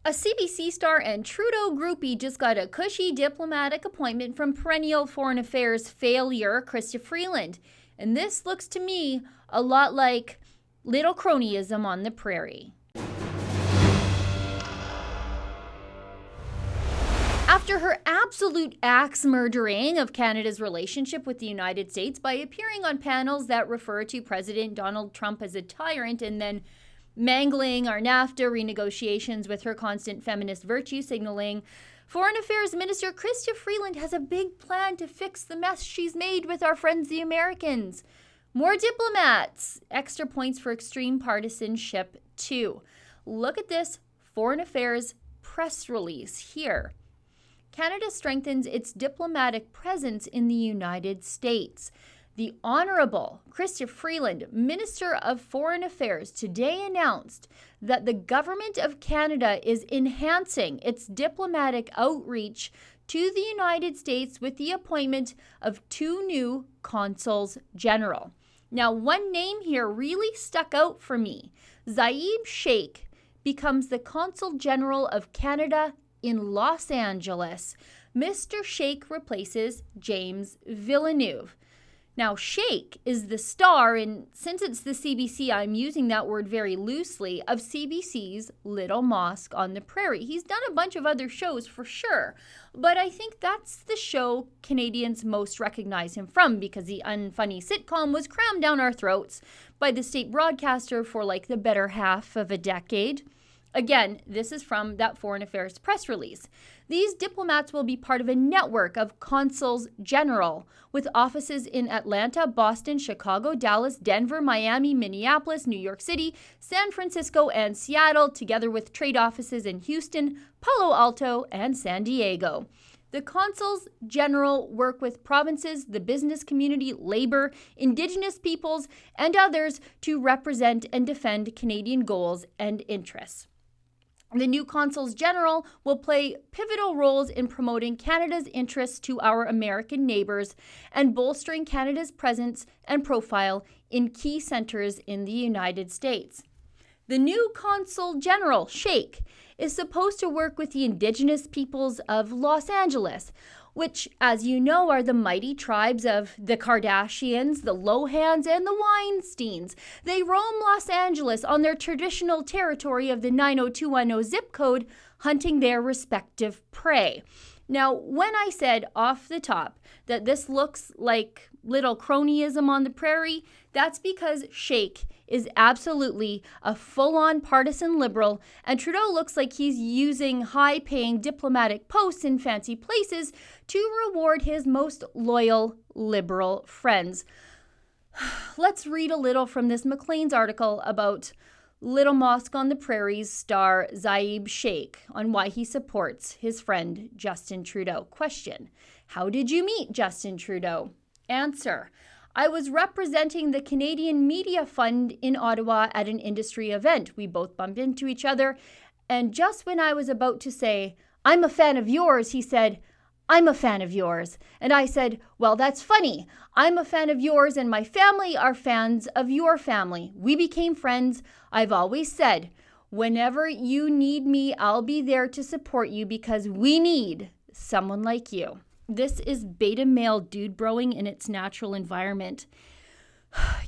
A CBC star and Trudeau groupie just got a cushy diplomatic appointment from perennial foreign affairs failure Chrystia Freeland. And this looks to me a lot like little cronyism on the prairie. After her absolute axe murdering of Canada's relationship with the United States by appearing on panels that refer to President Donald Trump as a tyrant and then mangling our NAFTA renegotiations with her constant feminist virtue signaling, Foreign Affairs Minister Chrystia Freeland has a big plan to fix the mess she's made with our friends the Americans. More diplomats. Extra points for extreme partisanship, too. Look at this Foreign Affairs press release here. Canada strengthens its diplomatic presence in the United States. The Honorable Chrystia Freeland, Minister of Foreign Affairs, today announced that the Government of Canada is enhancing its diplomatic outreach to the United States with the appointment of 2 new consuls general. Now, one name here really stuck out for me. Zaib Sheikh becomes the Consul General of Canada in Los Angeles. Mr. Sheikh replaces James Villeneuve. Now, Sheikh is the star, and since it's the CBC, I'm using that word very loosely, of CBC's Little Mosque on the Prairie. He's done a bunch of other shows for sure, but I think that's the show Canadians most recognize him from because the unfunny sitcom was crammed down our throats by the state broadcaster for like the better half of a decade. Again, this is from that Foreign Affairs press release. These diplomats will be part of a network of consuls general with offices in Atlanta, Boston, Chicago, Dallas, Denver, Miami, Minneapolis, New York City, San Francisco, and Seattle, together with trade offices in Houston, Palo Alto, and San Diego. The consuls general work with provinces, the business community, labor, Indigenous peoples, and others to represent and defend Canadian goals and interests. The new consuls general will play pivotal roles in promoting Canada's interests to our American neighbors and bolstering Canada's presence and profile in key centers in the United States. The new consul general, Sheikh, is supposed to work with the Indigenous peoples of Los Angeles, which, as you know, are the mighty tribes of the Kardashians, the Lohans, and the Weinsteins. They roam Los Angeles on their traditional territory of the 90210 zip code, hunting their respective prey. Now, when I said off the top that this looks like little cronyism on the prairie, that's because Sheikh is absolutely a full-on partisan liberal, and Trudeau looks like he's using high-paying diplomatic posts in fancy places to reward his most loyal liberal friends. Let's read a little from this Maclean's article about Little Mosque on the Prairie's star Zaib Sheikh on why he supports his friend Justin Trudeau. Question: how did you meet Justin Trudeau? Answer: I was representing the Canadian Media Fund in Ottawa at an industry event. We both bumped into each other, and just when I was about to say, "I'm a fan of yours," he said, "I'm a fan of yours." And I said, "Well, that's funny. I'm a fan of yours and my family are fans of your family." We became friends. I've always said, whenever you need me, I'll be there to support you because we need someone like you. This is beta male dude broing in its natural environment.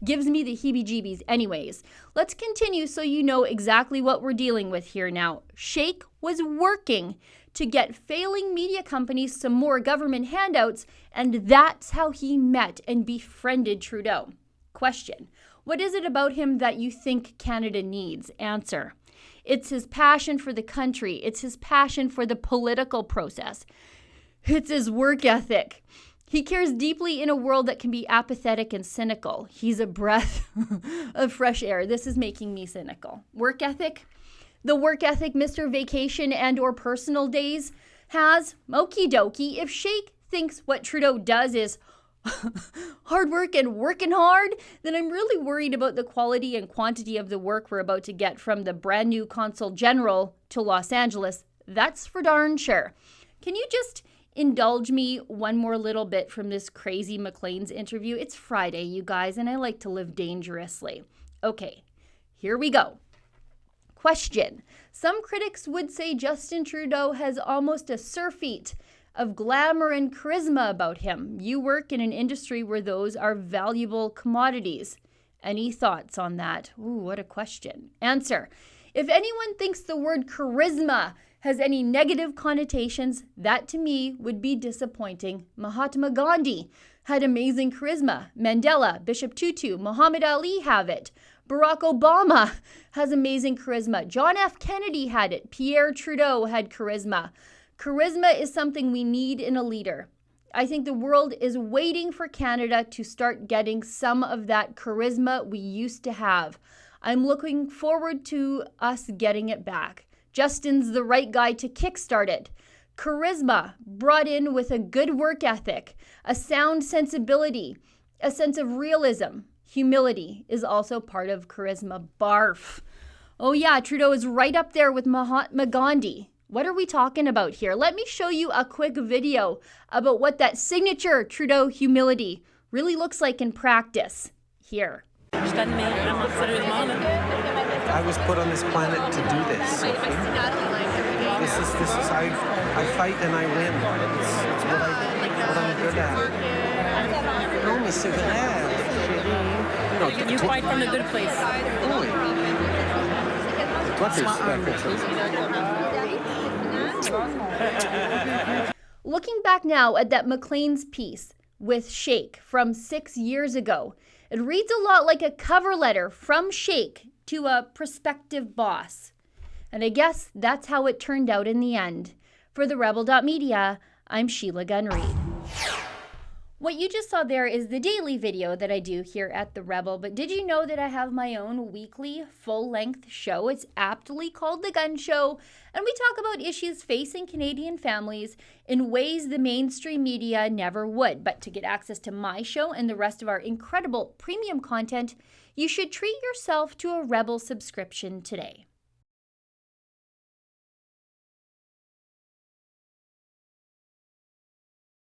Gives me the heebie-jeebies. Anyways, let's continue so you know exactly what we're dealing with here now. Sheikh was working to get failing media companies some more government handouts, and that's how he met and befriended Trudeau. Question: what is it about him that you think Canada needs? Answer: it's his passion for the country. It's his passion for the political process. It's his work ethic. He cares deeply in a world that can be apathetic and cynical. He's a breath of fresh air. This is making me cynical. Work ethic? The work ethic Mr. Vacation and or personal days has? Okie dokie. If Sheikh thinks what Trudeau does is hard work and working hard, then I'm really worried about the quality and quantity of the work we're about to get from the brand new Consul General to Los Angeles. That's for darn sure. Can you just indulge me one more little bit from this crazy Maclean's interview? It's Friday, you guys, and I like to live dangerously. Okay, here we go. Question. Some critics would say Justin Trudeau has almost a surfeit of glamour and charisma about him. You work in an industry where those are valuable commodities. Any thoughts on that? Ooh, what a question. Answer. If anyone thinks the word charisma has any negative connotations, that to me would be disappointing. Mahatma Gandhi had amazing charisma. Mandela, Bishop Tutu, Muhammad Ali have it. Barack Obama has amazing charisma. John F. Kennedy had it. Pierre Trudeau had charisma. Charisma is something we need in a leader. I think the world is waiting for Canada to start getting some of that charisma we used to have. I'm looking forward to us getting it back. Justin's the right guy to kickstart it. Charisma brought in with a good work ethic, a sound sensibility, a sense of realism. Humility is also part of charisma. Barf. Oh yeah, Trudeau is right up there with Mahatma Gandhi. What are we talking about here? Let me show you a quick video about what that signature Trudeau humility really looks like in practice. Here. I was put on this planet to do this. Sophie. This is I fight and I win. It's what I'm good at. Non, mais c'est vrai, chérie. You fight from the good place. Oui. Toi, t'es Looking back now at that Maclean's piece with Shake from 6 years ago, it reads a lot like a cover letter from Shake to a prospective boss. And I guess that's how it turned out in the end. For the Rebel.media, I'm Sheila Gunn Reid. What you just saw there is the daily video that I do here at The Rebel, but did you know that I have my own weekly full-length show? It's aptly called The Gun Show, and we talk about issues facing Canadian families in ways the mainstream media never would. But to get access to my show and the rest of our incredible premium content, you should treat yourself to a Rebel subscription today.